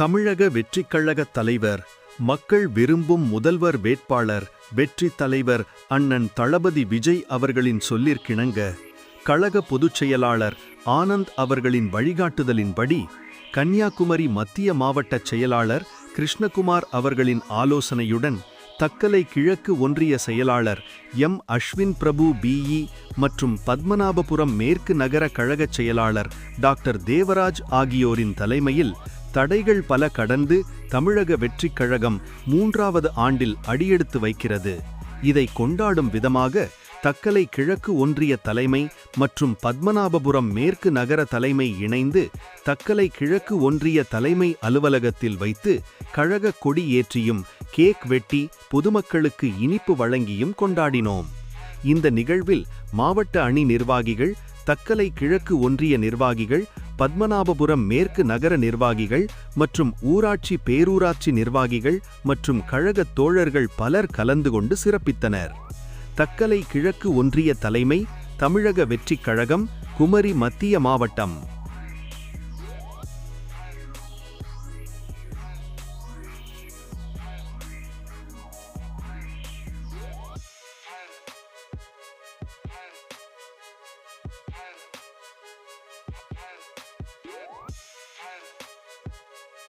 தமிழக வெற்றிக்கழகத் தலைவர், மக்கள் விரும்பும் முதல்வர் வேட்பாளர், வெற்றித் தலைவர் அண்ணன் தளபதி விஜய் அவர்களின் சொல்லிற்கிணங்க, கழக பொதுச் செயலாளர் ஆனந்த் அவர்களின் வழிகாட்டுதலின்படி, கன்னியாகுமரி மத்திய மாவட்டச் செயலாளர் கிருஷ்ணகுமார் அவர்களின் ஆலோசனையுடன், தக்கலை கிழக்கு ஒன்றிய செயலாளர் எம். அஸ்வின் பிரபு பிஇ மற்றும் பத்மநாபபுரம் மேற்கு நகர கழகச் செயலாளர் டாக்டர் தேவராஜ் ஆகியோரின் தலைமையில் தடைகள் பல கடந்து தமிழக வெற்றிக் கழகம் 3வது ஆண்டில் அடியெடுத்து வைக்கிறது. இதை கொண்டாடும் விதமாக தக்கலை கிழக்கு ஒன்றிய தலைமை மற்றும் பத்மநாபபுரம் மேற்கு நகர தலைமை இணைந்து தக்கலை கிழக்கு ஒன்றிய தலைமை அலுவலகத்தில் வைத்து கழக கொடி ஏற்றியும் கேக் வெட்டி பொதுமக்களுக்கு இனிப்பு வழங்கியும் கொண்டாடினோம். இந்த நிகழ்வில் மாவட்ட அணி நிர்வாகிகள், தக்கலை கிழக்கு ஒன்றிய நிர்வாகிகள், பத்மநாபபுரம் மேற்கு நகர நிர்வாகிகள் மற்றும் ஊராட்சி பேரூராட்சி நிர்வாகிகள் மற்றும் கழக தோழர்கள் பலர் கலந்து கொண்டு சிறப்பித்தனர். தக்கலை கிழக்கு ஒன்றிய தலைமை, தமிழக வெற்றிக் கழகம், குமரி மத்திய மாவட்டம்.